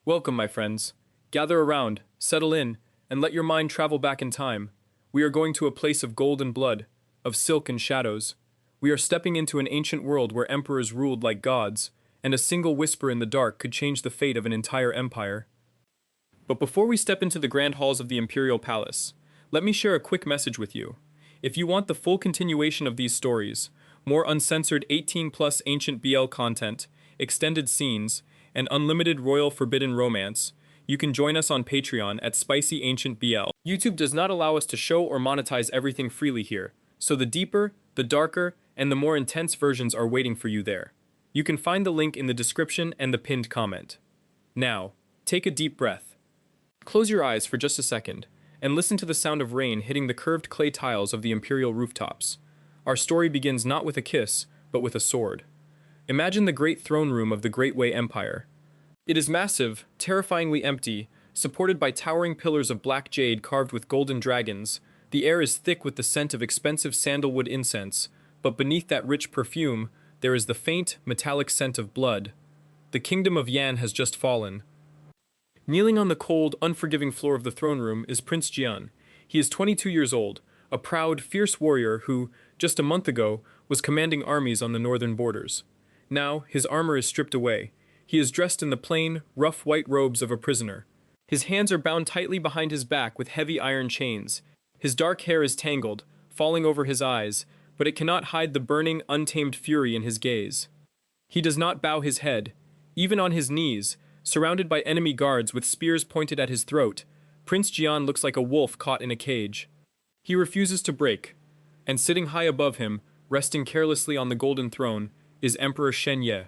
Welcome, my friends. Gather around, settle in, and let your mind travel back in time. We are going to a place of gold and blood, of silk and shadows. We are stepping into an ancient world where emperors ruled like gods, and a single whisper in the dark could change the fate of an entire empire. But before we step into the grand halls of the Imperial Palace, let me share a quick message with you. If you want the full continuation of these stories, more uncensored 18+ Ancient BL content, extended scenes, and unlimited royal forbidden romance, you can join us on Patreon at SpicyAncientBL. YouTube does not allow us to show or monetize everything freely here, so the deeper, the darker, and the more intense versions are waiting for you there. You can find the link in the description and the pinned comment. Now, take a deep breath. Close your eyes for just a second, and listen to the sound of rain hitting the curved clay tiles of the Imperial rooftops. Our story begins not with a kiss, but with a sword. Imagine the great throne room of the Great Wei Empire. It is massive, terrifyingly empty, supported by towering pillars of black jade carved with golden dragons. The air is thick with the scent of expensive sandalwood incense, but beneath that rich perfume, there is the faint, metallic scent of blood. The kingdom of Yan has just fallen. Kneeling on the cold, unforgiving floor of the throne room is Prince Jian. He is 22 years old, a proud, fierce warrior who, just a month ago, was commanding armies on the northern borders. Now, his armor is stripped away. He is dressed in the plain, rough white robes of a prisoner. His hands are bound tightly behind his back with heavy iron chains. His dark hair is tangled, falling over his eyes, but it cannot hide the burning, untamed fury in his gaze. He does not bow his head. Even on his knees, surrounded by enemy guards with spears pointed at his throat, Prince Jian looks like a wolf caught in a cage. He refuses to break, and sitting high above him, resting carelessly on the golden throne, is Emperor Shen Ye.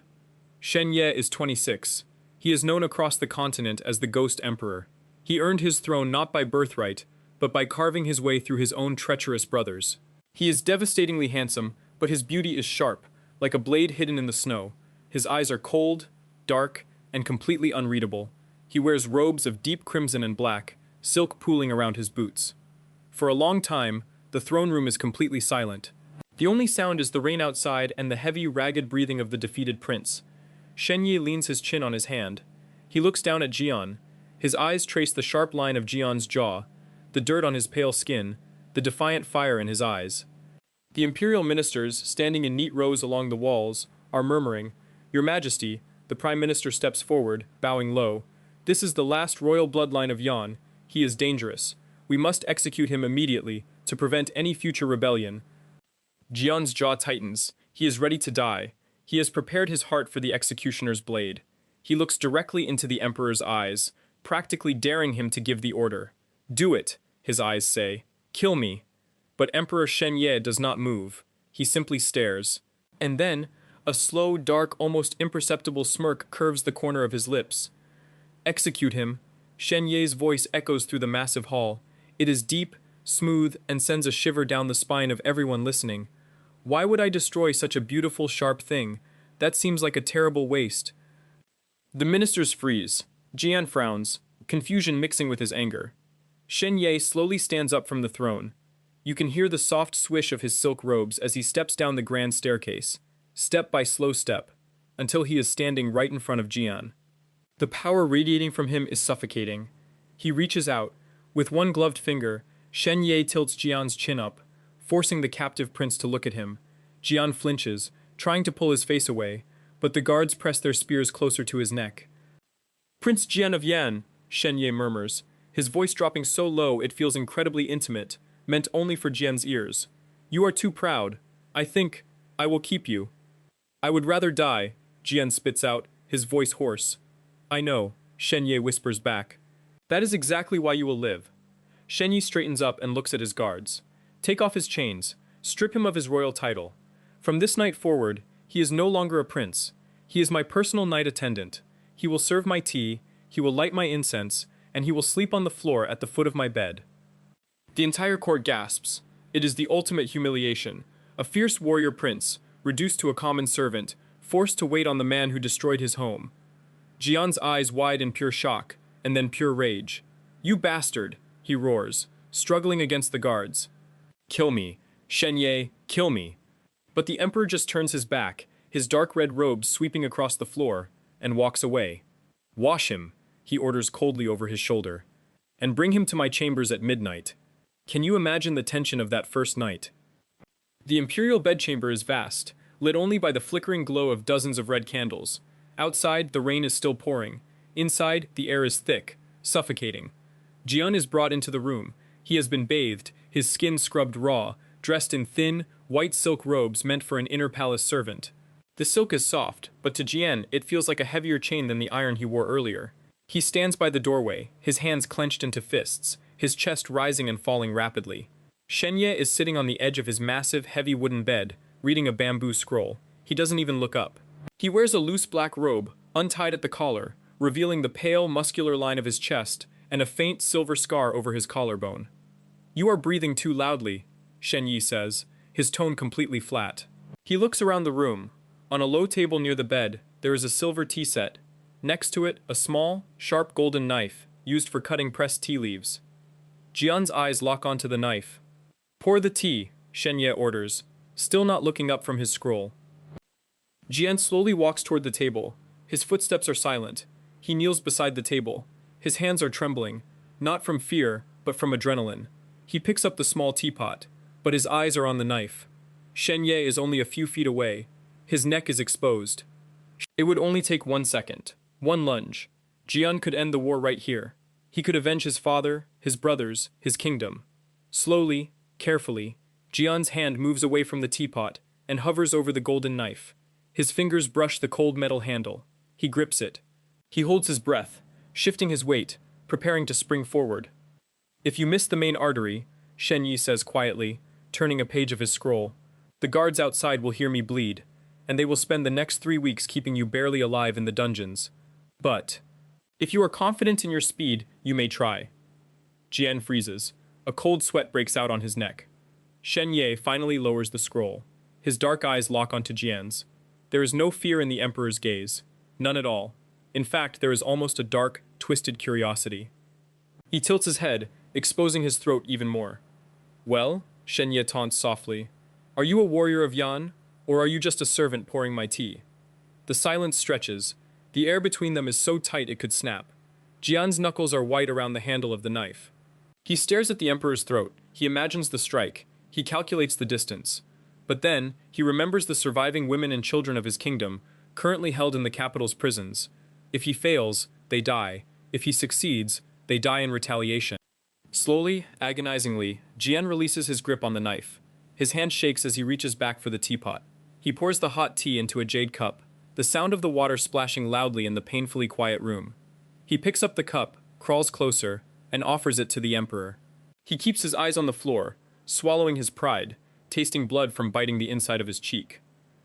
Shen Ye is 26. He is known across the continent as the Ghost Emperor. He earned his throne not by birthright, but by carving his way through his own treacherous brothers. He is devastatingly handsome, but his beauty is sharp, like a blade hidden in the snow. His eyes are cold, dark, and completely unreadable. He wears robes of deep crimson and black, silk pooling around his boots. For a long time, the throne room is completely silent. The only sound is the rain outside and the heavy, ragged breathing of the defeated prince. Shen Ye leans his chin on his hand. He looks down at Jian. His eyes trace the sharp line of Jian's jaw, the dirt on his pale skin, the defiant fire in his eyes. The imperial ministers, standing in neat rows along the walls, are murmuring, "Your Majesty." The Prime Minister steps forward, bowing low. "This is the last royal bloodline of Yan. He is dangerous. We must execute him immediately to prevent any future rebellion." Jian's jaw tightens. He is ready to die. He has prepared his heart for the executioner's blade. He looks directly into the Emperor's eyes, practically daring him to give the order. "Do it," his eyes say. "Kill me." But Emperor Shen Ye does not move. He simply stares. And then, a slow, dark, almost imperceptible smirk curves the corner of his lips. "Execute him." Shen Ye's voice echoes through the massive hall. It is deep, smooth, and sends a shiver down the spine of everyone listening. Why would I destroy such a beautiful, sharp thing? That seems like a terrible waste. The ministers freeze. Jian frowns, confusion mixing with his anger. Shen Ye slowly stands up from the throne. You can hear the soft swish of his silk robes as he steps down the grand staircase, step by slow step, until he is standing right in front of Jian. The power radiating from him is suffocating. He reaches out. With one gloved finger, Shen Ye tilts Jian's chin up, forcing the captive prince to look at him. Jian flinches, trying to pull his face away, but the guards press their spears closer to his neck. "Prince Jian of Yan," Shen Ye murmurs, his voice dropping so low it feels incredibly intimate, meant only for Jian's ears. "You are too proud. I think I will keep you." "I would rather die," Jian spits out, his voice hoarse. "I know," Shen Ye whispers back. "That is exactly why you will live." Shen Ye straightens up and looks at his guards. "Take off his chains. Strip him of his royal title. From this night forward, he is no longer a prince. He is my personal knight attendant. He will serve my tea, he will light my incense, and he will sleep on the floor at the foot of my bed." The entire court gasps. It is the ultimate humiliation. A fierce warrior prince, reduced to a common servant, forced to wait on the man who destroyed his home. Jian's eyes wide in pure shock, and then pure rage. "You bastard!" he roars, struggling against the guards. "Kill me, Shen Ye, kill me." But the emperor just turns his back, his dark red robes sweeping across the floor, and walks away. "Wash him," he orders coldly over his shoulder. "And bring him to my chambers at midnight." Can you imagine the tension of that first night? The imperial bedchamber is vast, lit only by the flickering glow of dozens of red candles. Outside, the rain is still pouring. Inside, the air is thick, suffocating. Jian is brought into the room. He has been bathed, his skin scrubbed raw, dressed in thin, white silk robes meant for an inner palace servant. The silk is soft, but to Jian, it feels like a heavier chain than the iron he wore earlier. He stands by the doorway, his hands clenched into fists, his chest rising and falling rapidly. Shen Ye is sitting on the edge of his massive, heavy wooden bed, reading a bamboo scroll. He doesn't even look up. He wears a loose black robe, untied at the collar, revealing the pale, muscular line of his chest and a faint silver scar over his collarbone. "You are breathing too loudly," Shen Ye says, his tone completely flat. He looks around the room. On a low table near the bed, there is a silver tea set. Next to it, a small, sharp golden knife, used for cutting pressed tea leaves. Jian's eyes lock onto the knife. "Pour the tea," Shen Ye orders, still not looking up from his scroll. Jian slowly walks toward the table. His footsteps are silent. He kneels beside the table. His hands are trembling, not from fear, but from adrenaline. He picks up the small teapot, but his eyes are on the knife. Shen Ye is only a few feet away. His neck is exposed. It would only take 1 second, one lunge. Jian could end the war right here. He could avenge his father, his brothers, his kingdom. Slowly, carefully, Jian's hand moves away from the teapot and hovers over the golden knife. His fingers brush the cold metal handle. He grips it. He holds his breath, shifting his weight, preparing to spring forward. "If you miss the main artery," Shen Ye says quietly, turning a page of his scroll, "the guards outside will hear me bleed, and they will spend the next 3 weeks keeping you barely alive in the dungeons. But if you are confident in your speed, you may try." Jian freezes. A cold sweat breaks out on his neck. Shen Ye finally lowers the scroll. His dark eyes lock onto Jian's. There is no fear in the Emperor's gaze. None at all. In fact, there is almost a dark, twisted curiosity. He tilts his head, exposing his throat even more. "Well," Shen Ye taunts softly, "are you a warrior of Yan, or are you just a servant pouring my tea?" The silence stretches. The air between them is so tight it could snap. Jian's knuckles are white around the handle of the knife. He stares at the Emperor's throat. He imagines the strike. He calculates the distance. But then, he remembers the surviving women and children of his kingdom, currently held in the capital's prisons. If he fails, they die. If he succeeds, they die in retaliation. Slowly, agonizingly, Jian releases his grip on the knife. His hand shakes as he reaches back for the teapot. He pours the hot tea into a jade cup, the sound of the water splashing loudly in the painfully quiet room. He picks up the cup, crawls closer, and offers it to the Emperor. He keeps his eyes on the floor, swallowing his pride, tasting blood from biting the inside of his cheek.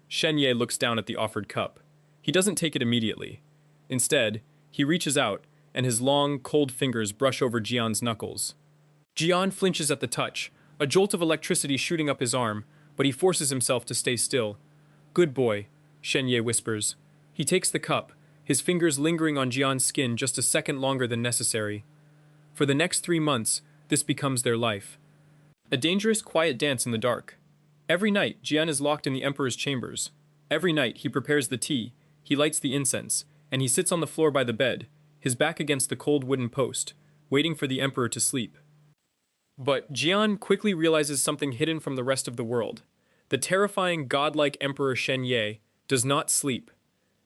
Shen Ye looks down at the offered cup. He doesn't take it immediately. Instead, he reaches out, and his long, cold fingers brush over Jian's knuckles. Jian flinches at the touch, a jolt of electricity shooting up his arm, but he forces himself to stay still. "Good boy," Shen Ye whispers. He takes the cup, his fingers lingering on Jian's skin just a second longer than necessary. For the next 3 months, this becomes their life. A dangerous, quiet dance in the dark. Every night, Jian is locked in the Emperor's chambers. Every night, he prepares the tea, he lights the incense, and he sits on the floor by the bed, his back against the cold wooden post, waiting for the Emperor to sleep. But Jian quickly realizes something hidden from the rest of the world. The terrifying, godlike Emperor Shen Ye does not sleep.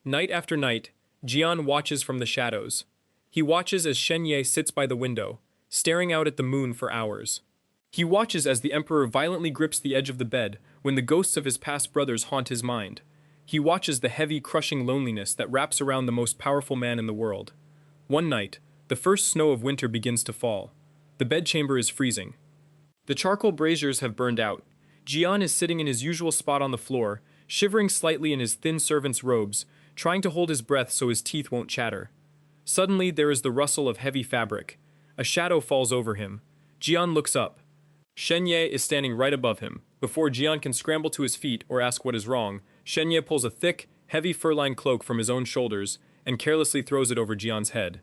Night after night, Jian watches from the shadows. He watches as Shen Ye sits by the window, staring out at the moon for hours. He watches as the Emperor violently grips the edge of the bed when the ghosts of his past brothers haunt his mind. He watches the heavy, crushing loneliness that wraps around the most powerful man in the world. One night, the first snow of winter begins to fall. The bedchamber is freezing. The charcoal braziers have burned out. Jian is sitting in his usual spot on the floor, shivering slightly in his thin servant's robes, trying to hold his breath so his teeth won't chatter. Suddenly, there is the rustle of heavy fabric. A shadow falls over him. Jian looks up. Shen Ye is standing right above him. Before Jian can scramble to his feet or ask what is wrong, Shen Ye pulls a thick, heavy fur-lined cloak from his own shoulders and carelessly throws it over Jian's head.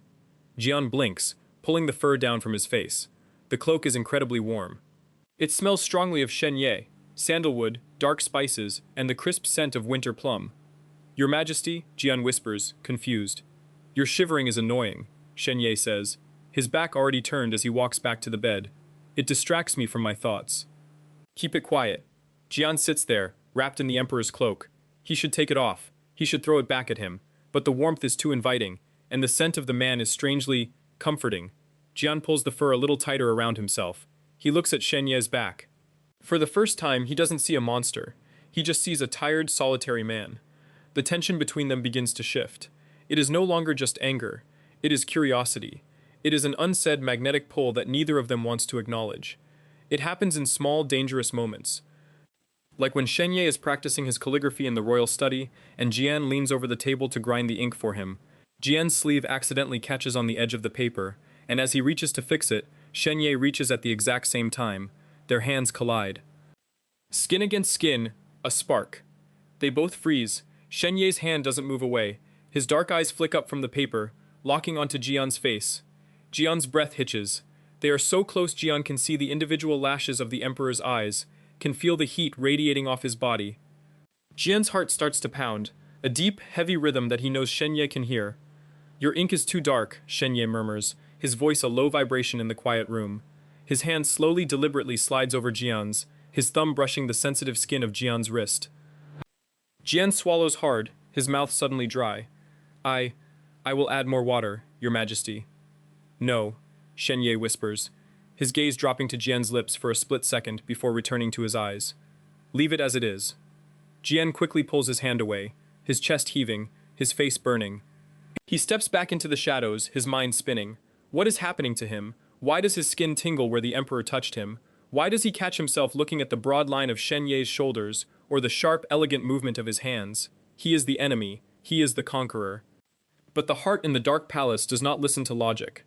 Jian blinks, pulling the fur down from his face. The cloak is incredibly warm. It smells strongly of Shen Ye, sandalwood, dark spices, and the crisp scent of winter plum. "Your Majesty," Jian whispers, confused. "Your shivering is annoying." Shen Ye says, his back already turned as he walks back to the bed. It distracts me from my thoughts. Keep it quiet. Jian sits there, wrapped in the emperor's cloak. He should take it off. He should throw it back at him. But the warmth is too inviting, and the scent of the man is strangely comforting. Jian pulls the fur a little tighter around himself. He looks at Shen Ye's back. For the first time, he doesn't see a monster. He just sees a tired, solitary man. The tension between them begins to shift. It is no longer just anger. It is curiosity. It is an unsaid magnetic pull that neither of them wants to acknowledge. It happens in small, dangerous moments. Like when Shen Ye is practicing his calligraphy in the royal study, and Jian leans over the table to grind the ink for him. Jian's sleeve accidentally catches on the edge of the paper, and as he reaches to fix it, Shen Ye reaches at the exact same time. Their hands collide. Skin against skin, a spark. They both freeze. Shen Ye's hand doesn't move away. His dark eyes flick up from the paper, locking onto Jian's face. Jian's breath hitches. They are so close Jian can see the individual lashes of the emperor's eyes, can feel the heat radiating off his body. Jian's heart starts to pound, a deep, heavy rhythm that he knows Shen Ye can hear. Your ink is too dark, Shen Ye murmurs, his voice a low vibration in the quiet room. His hand slowly, deliberately slides over Jian's, his thumb brushing the sensitive skin of Jian's wrist. Jian swallows hard, his mouth suddenly dry. I will add more water, Your Majesty. No, Shen Ye whispers, his gaze dropping to Jian's lips for a split second before returning to his eyes. Leave it as it is. Jian quickly pulls his hand away, his chest heaving, his face burning. He steps back into the shadows, his mind spinning. What is happening to him? Why does his skin tingle where the emperor touched him? Why does he catch himself looking at the broad line of Shen Ye's shoulders, or the sharp, elegant movement of his hands? He is the enemy. He is the conqueror. But the heart in the dark palace does not listen to logic.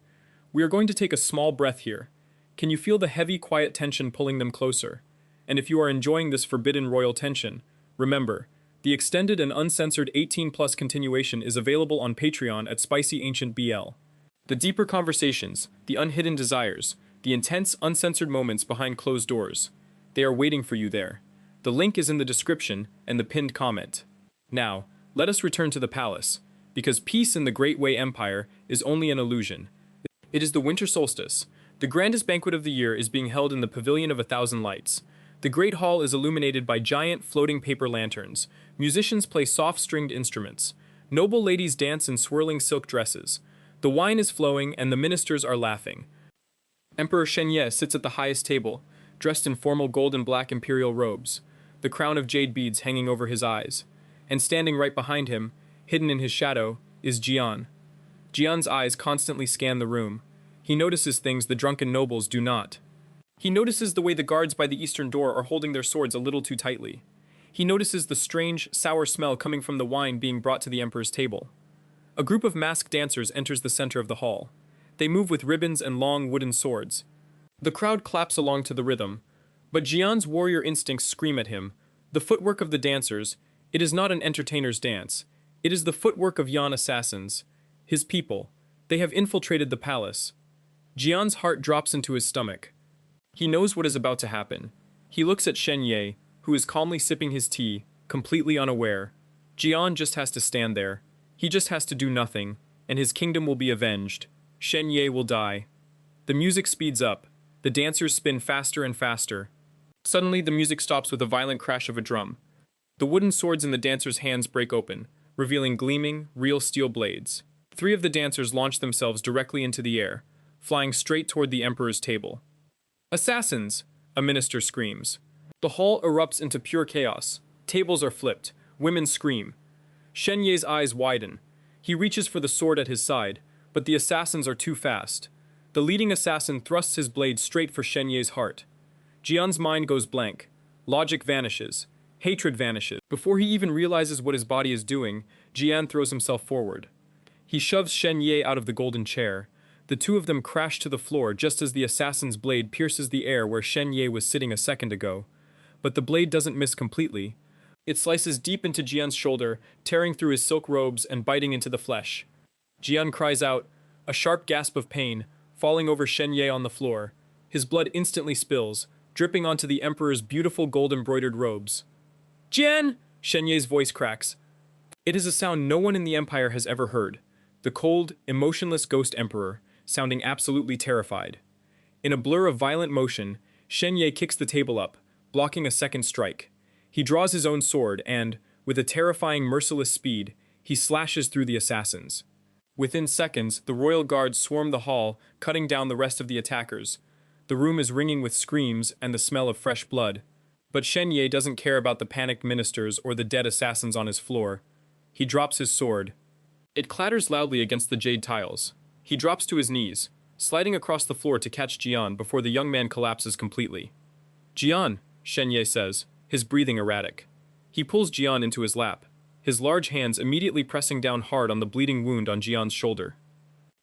We are going to take a small breath here. Can you feel the heavy, quiet tension pulling them closer? And if you are enjoying this forbidden royal tension, remember, the extended and uncensored 18+ continuation is available on Patreon at SpicyAncientBL. The deeper conversations, the unhidden desires, the intense, uncensored moments behind closed doors. They are waiting for you there. The link is in the description and the pinned comment. Now, let us return to the palace, because peace in the Great Wei Empire is only an illusion. It is the winter solstice. The grandest banquet of the year is being held in the Pavilion of 1,000 Lights. The Great Hall is illuminated by giant, floating paper lanterns. Musicians play soft-stringed instruments. Noble ladies dance in swirling silk dresses. The wine is flowing and the ministers are laughing. Emperor Shen Ye sits at the highest table, dressed in formal gold and black imperial robes, the crown of jade beads hanging over his eyes. And standing right behind him, hidden in his shadow, is Jian. Jian's eyes constantly scan the room. He notices things the drunken nobles do not. He notices the way the guards by the eastern door are holding their swords a little too tightly. He notices the strange, sour smell coming from the wine being brought to the emperor's table. A group of masked dancers enters the center of the hall. They move with ribbons and long wooden swords. The crowd claps along to the rhythm, but Jian's warrior instincts scream at him. The footwork of the dancers, it is not an entertainer's dance. It is the footwork of Yan assassins. His people. They have infiltrated the palace. Jian's heart drops into his stomach. He knows what is about to happen. He looks at Shen Ye, who is calmly sipping his tea, completely unaware. Jian just has to stand there. He just has to do nothing, and his kingdom will be avenged. Shen Ye will die. The music speeds up. The dancers spin faster and faster. Suddenly, the music stops with a violent crash of a drum. The wooden swords in the dancers' hands break open, revealing gleaming, real steel blades. 3 of the dancers launch themselves directly into the air, flying straight toward the emperor's table. Assassins! A minister screams. The hall erupts into pure chaos. Tables are flipped. Women scream. Shen Ye's eyes widen. He reaches for the sword at his side, but the assassins are too fast. The leading assassin thrusts his blade straight for Shen Ye's heart. Jian's mind goes blank. Logic vanishes. Hatred vanishes. Before he even realizes what his body is doing, Jian throws himself forward. He shoves Shen Ye out of the golden chair. The 2 of them crash to the floor just as the assassin's blade pierces the air where Shen Ye was sitting a second ago. But the blade doesn't miss completely. It slices deep into Jian's shoulder, tearing through his silk robes and biting into the flesh. Jian cries out, a sharp gasp of pain, falling over Shen Ye on the floor. His blood instantly spills, dripping onto the emperor's beautiful gold-embroidered robes. Jian! Shen Ye's voice cracks. It is a sound no one in the empire has ever heard. the cold, emotionless ghost emperor, sounding absolutely terrified. In a blur of violent motion, Shen Ye kicks the table up, blocking a second strike. He draws his own sword and, with a terrifying, merciless speed, he slashes through the assassins. Within seconds, the royal guards swarm the hall, cutting down the rest of the attackers. The room is ringing with screams and the smell of fresh blood. But Shen Ye doesn't care about the panicked ministers or the dead assassins on his floor. He drops his sword. It clatters loudly against the jade tiles. He drops to his knees, sliding across the floor to catch Jian before the young man collapses completely. "Jian," Shen Ye says, his breathing erratic. He pulls Jian into his lap, his large hands immediately pressing down hard on the bleeding wound on Jian's shoulder.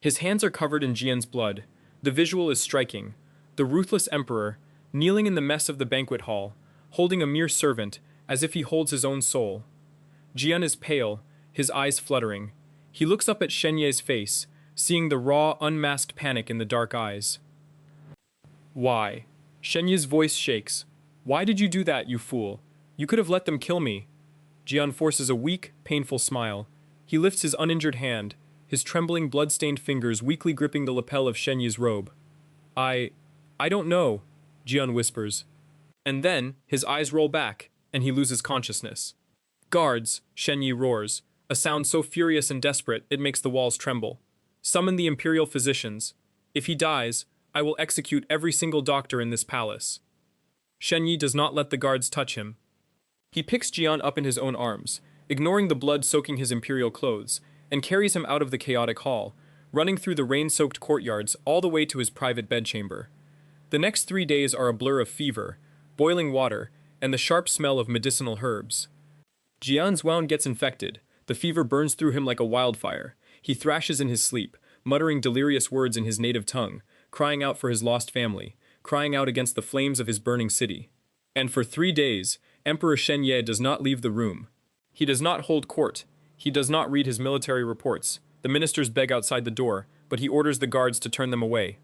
His hands are covered in Jian's blood. The visual is striking. The ruthless emperor, kneeling in the mess of the banquet hall, holding a mere servant, as if he holds his own soul. Jian is pale, his eyes fluttering. He looks up at Shen Ye's face, seeing the raw, unmasked panic in the dark eyes. "Why?" Shen Ye's voice shakes. "Why did you do that, you fool? You could have let them kill me." Jian forces a weak, painful smile. He lifts his uninjured hand, his trembling, blood-stained fingers weakly gripping the lapel of Shen Ye's robe. I don't know," Jian whispers. And then, his eyes roll back, and he loses consciousness. "Guards," Shen Ye roars, a sound so furious and desperate it makes the walls tremble. "Summon the imperial physicians. If he dies, I will execute every single doctor in this palace." Shen Ye does not let the guards touch him. He picks Jian up in his own arms, ignoring the blood soaking his imperial clothes, and carries him out of the chaotic hall, running through the rain-soaked courtyards all the way to his private bedchamber. The next 3 days are a blur of fever, boiling water, and the sharp smell of medicinal herbs. Jian's wound gets infected. The fever burns through him like a wildfire. He thrashes in his sleep, muttering delirious words in his native tongue, crying out for his lost family, crying out against the flames of his burning city. And for 3 days, Emperor Shen Ye does not leave the room. He does not hold court. He does not read his military reports. The ministers beg outside the door, but he orders the guards to turn them away.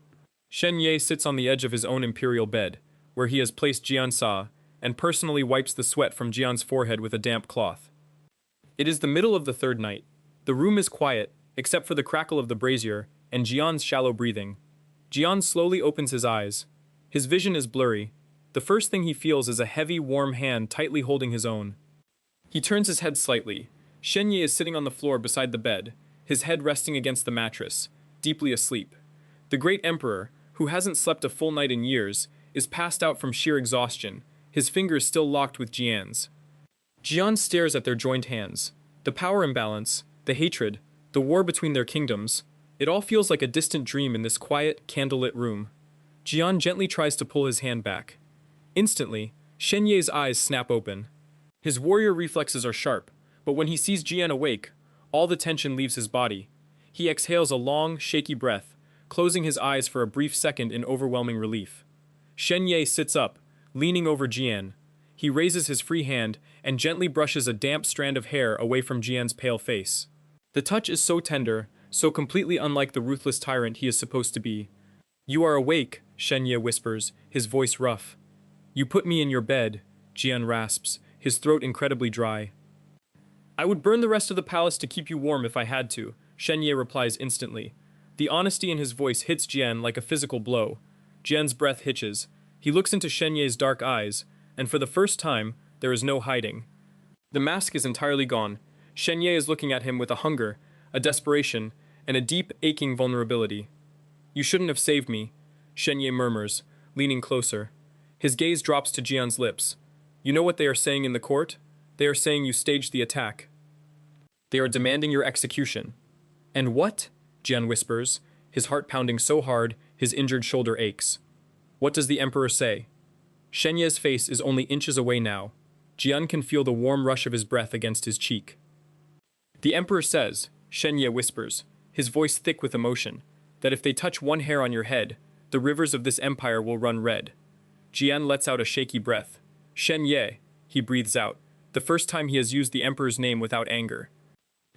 Shen Ye sits on the edge of his own imperial bed, where he has placed Jian Sa, and personally wipes the sweat from Jian's forehead with a damp cloth. It is the middle of the third night. The room is quiet, except for the crackle of the brazier and Jian's shallow breathing. Jian slowly opens his eyes. His vision is blurry. The first thing he feels is a heavy, warm hand tightly holding his own. He turns his head slightly. Shen Ye is sitting on the floor beside the bed, his head resting against the mattress, deeply asleep. The great emperor, who hasn't slept a full night in years, is passed out from sheer exhaustion, his fingers still locked with Jian's. Jian stares at their joined hands. The power imbalance, the hatred, the war between their kingdoms, it all feels like a distant dream in this quiet, candlelit room. Jian gently tries to pull his hand back. Instantly, Shen Ye's eyes snap open. His warrior reflexes are sharp, but when he sees Jian awake, all the tension leaves his body. He exhales a long, shaky breath, closing his eyes for a brief second in overwhelming relief. Shen Ye sits up, leaning over Jian. He raises his free hand and gently brushes a damp strand of hair away from Jian's pale face. The touch is so tender, so completely unlike the ruthless tyrant he is supposed to be. "You are awake," Shen Ye whispers, his voice rough. "You put me in your bed," Jian rasps, his throat incredibly dry. "I would burn the rest of the palace to keep you warm if I had to," Shen Ye replies instantly. The honesty in his voice hits Jian like a physical blow. Jian's breath hitches. He looks into Shen Ye's dark eyes, and for the first time, there is no hiding. The mask is entirely gone. Shen Ye is looking at him with a hunger, a desperation, and a deep, aching vulnerability. "You shouldn't have saved me," Shen Ye murmurs, leaning closer. His gaze drops to Jian's lips. "You know what they are saying in the court? They are saying you staged the attack. They are demanding your execution." "And what?" Jian whispers, his heart pounding so hard, his injured shoulder aches. "What does the emperor say?" Shen Ye's face is only inches away now. Jian can feel the warm rush of his breath against his cheek. "The emperor says," Shen Ye whispers, his voice thick with emotion, "that if they touch one hair on your head, the rivers of this empire will run red." Jian lets out a shaky breath. "Shen Ye," he breathes out, the first time he has used the emperor's name without anger.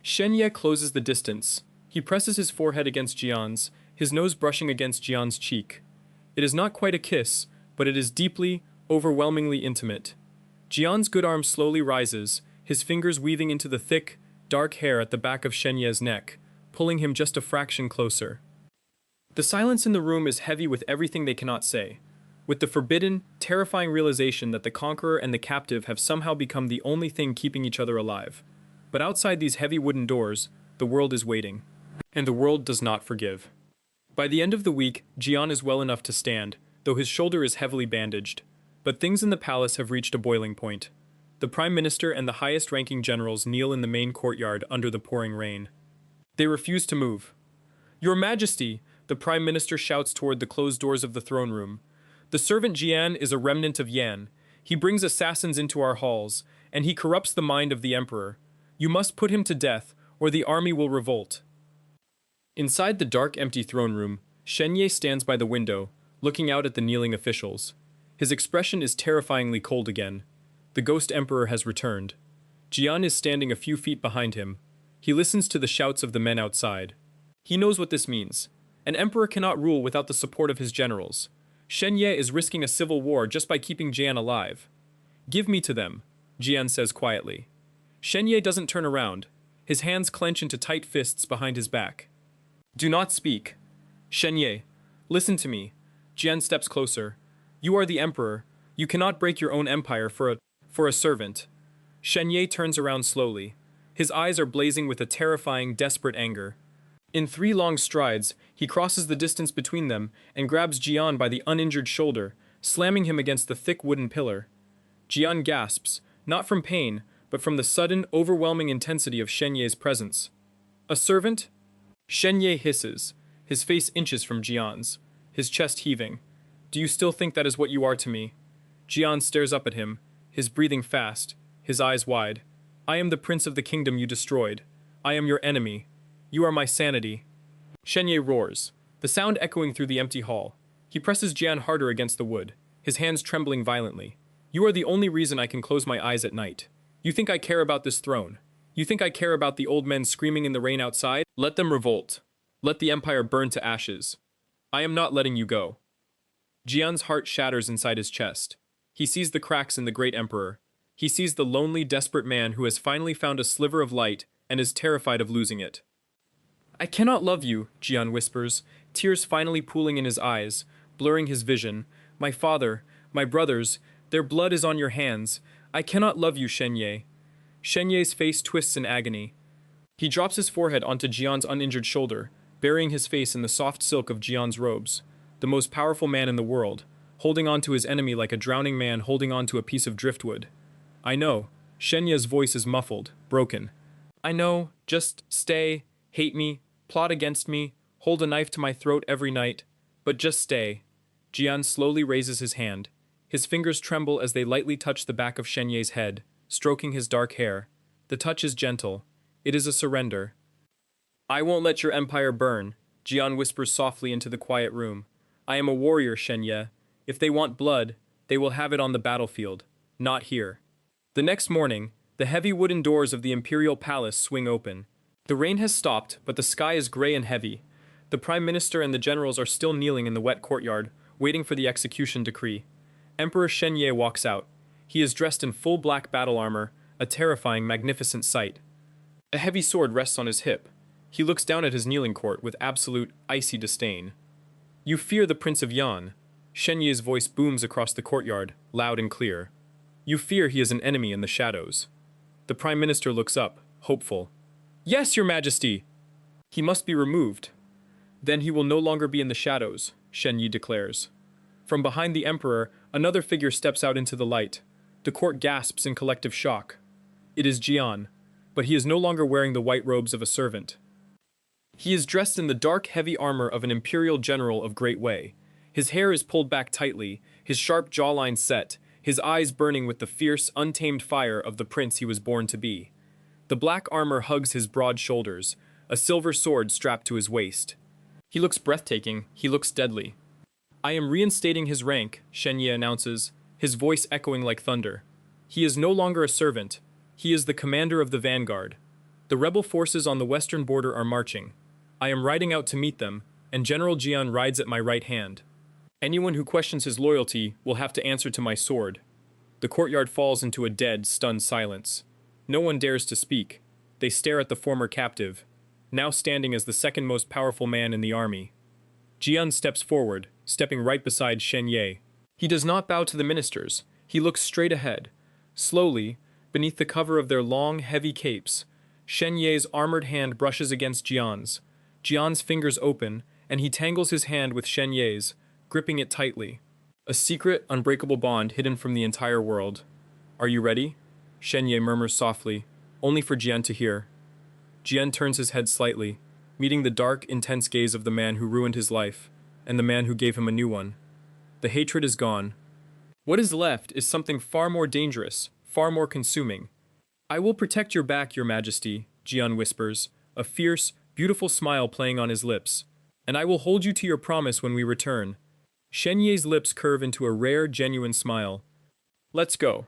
Shen Ye closes the distance. He presses his forehead against Jian's, his nose brushing against Jian's cheek. It is not quite a kiss, but it is deeply, overwhelmingly intimate. Jian's good arm slowly rises, his fingers weaving into the thick, dark hair at the back of Shen Ye's neck, pulling him just a fraction closer. The silence in the room is heavy with everything they cannot say, with the forbidden, terrifying realization that the conqueror and the captive have somehow become the only thing keeping each other alive. But outside these heavy wooden doors, the world is waiting. And the world does not forgive. By the end of the week, Jian is well enough to stand, though his shoulder is heavily bandaged. But things in the palace have reached a boiling point. The Prime Minister and the highest-ranking generals kneel in the main courtyard under the pouring rain. They refuse to move. "Your Majesty!" the Prime Minister shouts toward the closed doors of the throne room. "The servant Jian is a remnant of Yan. He brings assassins into our halls, and he corrupts the mind of the Emperor. You must put him to death, or the army will revolt." Inside the dark, empty throne room, Shen Ye stands by the window, looking out at the kneeling officials. His expression is terrifyingly cold again. The ghost emperor has returned. Jian is standing a few feet behind him. He listens to the shouts of the men outside. He knows what this means. An emperor cannot rule without the support of his generals. Shen Ye is risking a civil war just by keeping Jian alive. "Give me to them," Jian says quietly. Shen Ye doesn't turn around. His hands clench into tight fists behind his back. "Do not speak. Shen Ye, listen to me." Jian steps closer. "You are the emperor. You cannot break your own empire for a servant." Shen Ye turns around slowly. His eyes are blazing with a terrifying, desperate anger. In 3 long strides, he crosses the distance between them and grabs Jian by the uninjured shoulder, slamming him against the thick wooden pillar. Jian gasps, not from pain, but from the sudden, overwhelming intensity of Shen Ye's presence. "A servant?" Shen Ye hisses, his face inches from Jian's, his chest heaving. "Do you still think that is what you are to me?" Jian stares up at him, his breathing fast, his eyes wide. "I am the prince of the kingdom you destroyed. I am your enemy. You are my sanity." Shen Ye roars, the sound echoing through the empty hall. He presses Jian harder against the wood, his hands trembling violently. "You are the only reason I can close my eyes at night. You think I care about this throne? You think I care about the old men screaming in the rain outside? Let them revolt. Let the empire burn to ashes. I am not letting you go." Jian's heart shatters inside his chest. He sees the cracks in the great emperor. He sees the lonely, desperate man who has finally found a sliver of light and is terrified of losing it. "I cannot love you," Jian whispers, tears finally pooling in his eyes, blurring his vision. "My father, my brothers, their blood is on your hands. I cannot love you, Shen Ye." Shen Ye's face twists in agony. He drops his forehead onto Jian's uninjured shoulder, burying his face in the soft silk of Jian's robes. The most powerful man in the world, holding on to his enemy like a drowning man holding on to a piece of driftwood. "I know." Shen Ye's voice is muffled, broken. "I know. Just stay, hate me, plot against me, hold a knife to my throat every night. But just stay." Jian slowly raises his hand. His fingers tremble as they lightly touch the back of Shen Ye's head, stroking his dark hair. The touch is gentle. It is a surrender. "I won't let your empire burn," Jian whispers softly into the quiet room. "I am a warrior, Shen Ye. If they want blood, they will have it on the battlefield, not here." The next morning, the heavy wooden doors of the imperial palace swing open. The rain has stopped, but the sky is gray and heavy. The Prime Minister and the generals are still kneeling in the wet courtyard, waiting for the execution decree. Emperor Shen Ye walks out. He is dressed in full black battle armor, a terrifying, magnificent sight. A heavy sword rests on his hip. He looks down at his kneeling court with absolute, icy disdain. "You fear the Prince of Yan." Shen Ye's voice booms across the courtyard, loud and clear. "You fear he is an enemy in the shadows." The Prime Minister looks up, hopeful. "Yes, Your Majesty!" "He must be removed. Then he will no longer be in the shadows," Shen Ye declares. From behind the Emperor, another figure steps out into the light. The court gasps in collective shock. It is Jian, but he is no longer wearing the white robes of a servant. He is dressed in the dark, heavy armor of an imperial general of great Wei. His hair is pulled back tightly, his sharp jawline set, his eyes burning with the fierce, untamed fire of the prince he was born to be. The black armor hugs his broad shoulders, a silver sword strapped to his waist. He looks breathtaking, he looks deadly. "I am reinstating his rank," Shen Ye announces, his voice echoing like thunder. "He is no longer a servant. He is the commander of the vanguard. The rebel forces on the western border are marching. I am riding out to meet them, and General Jian rides at my right hand. Anyone who questions his loyalty will have to answer to my sword." The courtyard falls into a dead, stunned silence. No one dares to speak. They stare at the former captive. now standing as the second most powerful man in the army. Jian steps forward, stepping right beside Shen Ye. He does not bow to the ministers. He looks straight ahead. Slowly, beneath the cover of their long, heavy capes, Shen Ye's armored hand brushes against Jian's. Jian's fingers open, and he tangles his hand with Shen Ye's, gripping it tightly. A secret, unbreakable bond hidden from the entire world. "Are you ready?" Shen Ye murmurs softly, only for Jian to hear. Jian turns his head slightly, meeting the dark, intense gaze of the man who ruined his life, and the man who gave him a new one. The hatred is gone. What is left is something far more dangerous, far more consuming. "I will protect your back, your majesty," Jian whispers, a fierce, beautiful smile playing on his lips. "And I will hold you to your promise when we return." Shen Ye's lips curve into a rare, genuine smile. "Let's go."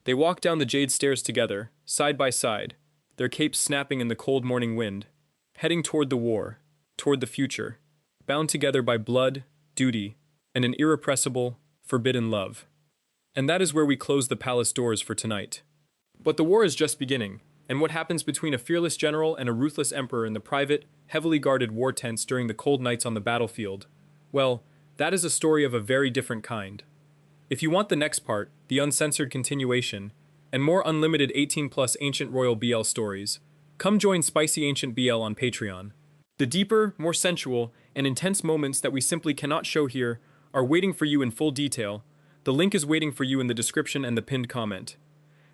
They walk down the jade stairs together, side by side, their capes snapping in the cold morning wind, heading toward the war, toward the future, bound together by blood, duty, and an irrepressible, forbidden love. And that is where we close the palace doors for tonight. But the war is just beginning, and what happens between a fearless general and a ruthless emperor in the private, heavily guarded war tents during the cold nights on the battlefield, well, that is a story of a very different kind. If you want the next part, the uncensored continuation, and more unlimited 18+ Ancient Royal BL stories, come join Spicy Ancient BL on Patreon. The deeper, more sensual, and intense moments that we simply cannot show here are waiting for you in full detail. The link is waiting for you in the description and the pinned comment.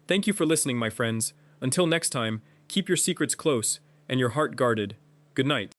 Thank you for listening, my friends. Until next time, keep your secrets close and your heart guarded. Good night.